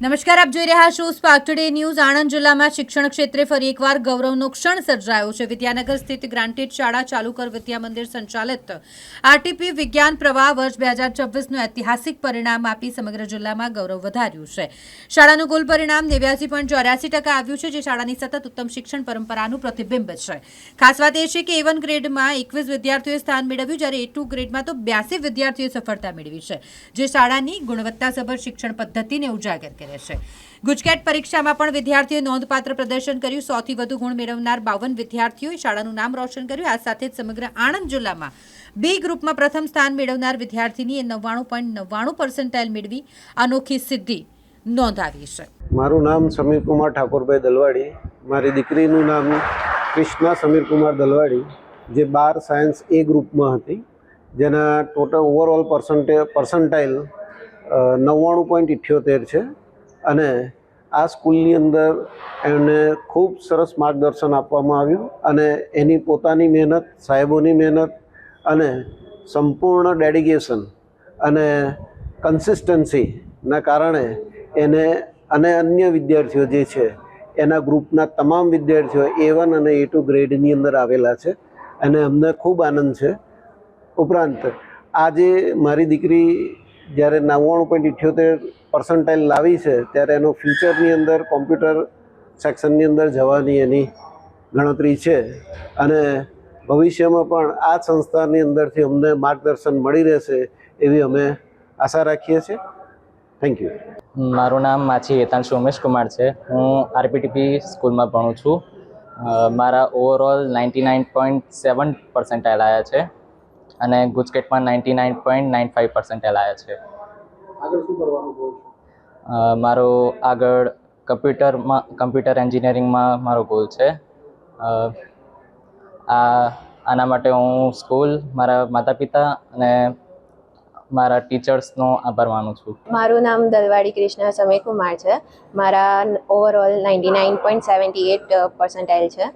નમસ્કાર, આપ જોઈ રહ્યા છો સ્પાર્ક ટુડે ન્યૂઝ। આણંદ જિલ્લામાં શિક્ષણ ક્ષેત્રે ફરી એકવાર ગૌરવનો ક્ષણ સર્જાયો છે। વિદ્યાનગર સ્થિત ગ્રાન્ટેડ શાળા ચાલુકર વિદ્યા મંદિર સંચાલિત આરટીપી વિજ્ઞાન પ્રવાહ વર્ષ 2026નું ઐતિહાસિક પરિણામ આપી સમગ્ર જિલ્લામાં ગૌરવ વધાર્યું છે। શાળાનું કુલ પરિણામ 89.84% આવ્યું છે, જે શાળાની સતત ઉત્તમ શિક્ષણ પરંપરાનું પ્રતિબિંબ છે। ખાસ વાત એ છે કે A1 ગ્રેડમાં 21 વિદ્યાર્થીઓએ સ્થાન મેળવ્યું, જ્યારે A2 ગ્રેડમાં તો 82 વિદ્યાર્થીઓએ સફળતા મેળવી છે, જે શાળાની ગુણવત્તાસભર શિક્ષણ પદ્ધતિને ઉજાગર કરે છે। ગુજકેટ પરીક્ષામાં પણ વિદ્યાર્થીઓએ નોંધપાત્ર પ્રદર્શન કર્યું। 100થી વધુ ગુણ મેળવનાર 52 વિદ્યાર્થીઓએ શાળાનું નામ રોશન કર્યું। આ સાથે જ સમગ્ર આણંદ જિલ્લામાં B ગ્રુપમાં પ્રથમ સ્થાન મેળવનાર વિદ્યાર્થીનીએ 99.99% મેળવી અનોખી સિદ્ધિ નોંધાવી છે। મારું નામ સમીર કુમાર ઠાકોરભાઈ દલવાડી, મારી દીકરીનું નામ કૃષ્ણા સમીર કુમાર દલવાડી, જે 12 સાયન્સ A ગ્રુપમાં હતી, જેના ટોટલ ઓવરઓલ પર્સન્ટાઇલ 99.78 છે। અને આ સ્કૂલની અંદર એમને ખૂબ સરસ માર્ગદર્શન આપવામાં આવ્યું અને એની પોતાની મહેનત, સાહેબોની મહેનત અને સંપૂર્ણ ડેડિકેશન અને કન્સિસ્ટન્સીના કારણે એને અને અન્ય વિદ્યાર્થીઓ જે છે એના ગ્રુપના તમામ વિદ્યાર્થીઓ A1 અને A2 ગ્રેડની અંદર આવેલા છે અને અમને ખૂબ આનંદ છે। ઉપરાંત આજે મારી દીકરી જ્યારે 99.78% લાવી છે, ત્યારે એનો ફ્યુચરની અંદર કોમ્પ્યુટર સેક્શનની અંદર જવાની એની ગણતરી છે અને ભવિષ્યમાં પણ આ સંસ્થાની અંદરથી અમને માર્ગદર્શન મળી રહેશે એવી અમે આશા રાખીએ છીએ। Thank you. મારું નામ માછી હેતાંશ ઉમેશ કુમાર છે। હું આરપીટીપી સ્કૂલમાં ભણું છું। મારા ઓવરઓલ 99.7% આવ્યા છે અને ગુજકેટમાં 99.95% આવ્યા છે। આગળ શું કરવાનું ગોલ છે? મારો આગળ કમ્પ્યુટર એન્જિનિયરિંગમાં મારો ગોલ છે। આના માટે હું સ્કૂલ, મારા માતા પિતા અને મારા ટીચર્સનો આભાર માનું છું। મારું નામ દલવાડી કૃષ્ણા સમીર કુમાર છે। મારા ઓવરઓલ 99.78% છે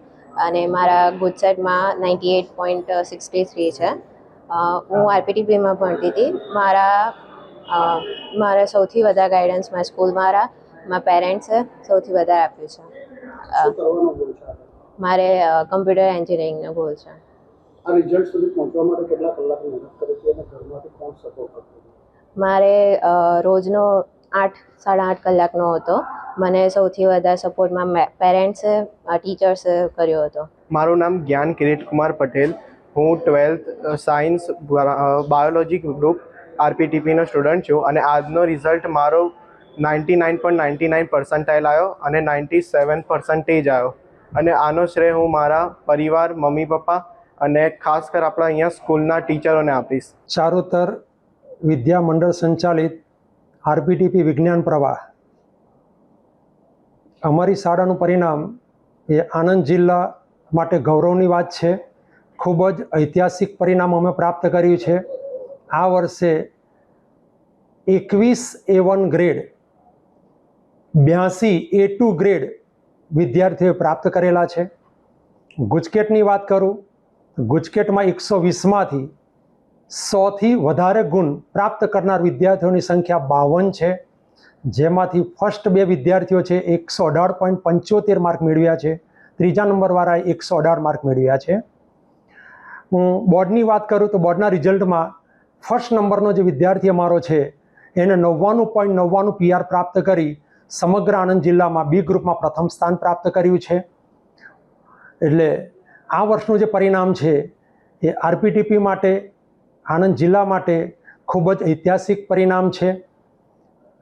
અને મારા ગુજસેટમાં 98.63 છે। હું આરપીટીપીમાં ભણતી હતી। મારા સૌથી વધારે ગાઈડન્સ મારા સ્કૂલ મારા પેરેન્ટ્સે સૌથી વધારે આપ્યું છે। મારે કમ્પ્યુટર એન્જિનિયરિંગનો ગોલ છે। આ રિઝલ્ટ સુધી પહોંચવા માટે કેટલા કલાક મહેનત કરી છે અને ઘરમાંથી કોણ સપોર્ટ કરતું? મારે રોજનો 8-8.5 કલાકનો હતો। મને સૌથી વધારે સપોર્ટમાં પેરેન્ટ્સે, ટીચર્સે કર્યો હતો। મારું નામ જ્ઞાન કિરીટ કુમાર પટેલ। હું 12th સાયન્સ બાયોલોજી ગ્રુપ આરપીટીપીનો સ્ટુડન્ટ છું અને આજનો રિઝલ્ટ મારો 99.99% આવ્યો અને 97% આવ્યો અને આનો શ્રેય હું મારા પરિવાર, મમ્મી પપ્પા અને ખાસ કર આપણા અહીંયા સ્કૂલના ટીચરોને આપીશ। ચારુતર વિદ્યા મંડળ સંચાલિત આરપીટીપી વિજ્ઞાન પ્રવાહ, અમારી શાળાનું પરિણામ એ આણંદ જિલ્લા માટે ગૌરવની વાત છે। ખૂબ જ ઐતિહાસિક પરિણામ અમે પ્રાપ્ત કર્યું છે। આ વર્ષે 21 A1 ગ્રેડ, 82 A2 ગ્રેડ વિદ્યાર્થીઓએ પ્રાપ્ત કરેલા છે। ગુજકેટની વાત કરું, ગુજકેટમાં 120માંથી 100થી વધારે ગુણ પ્રાપ્ત કરનાર વિદ્યાર્થીઓની સંખ્યા 52 છે, જેમાંથી ફર્સ્ટ 2 વિદ્યાર્થીઓ છે 118.75 માર્ક મેળવ્યા છે, ત્રીજા નંબરવાળાએ 118 માર્ક મેળવ્યા છે। હું બોર્ડની વાત કરું તો બોર્ડના રિઝલ્ટમાં ફર્સ્ટ નંબરનો જે વિદ્યાર્થી અમારો છે એને 99.99 PR પ્રાપ્ત કરી સમગ્ર આણંદ જિલ્લામાં B ગ્રુપમાં પ્રથમ સ્થાન પ્રાપ્ત કર્યું છે। એટલે આ વર્ષનું જે પરિણામ છે એ આરપીટીપી માટે, આણંદ જિલ્લા માટે ખૂબ જ ઐતિહાસિક પરિણામ છે।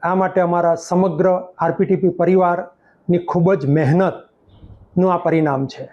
આ માટે અમારા સમગ્ર આરપીટીપી પરિવારની ખૂબ જ મહેનતનું આ પરિણામ છે।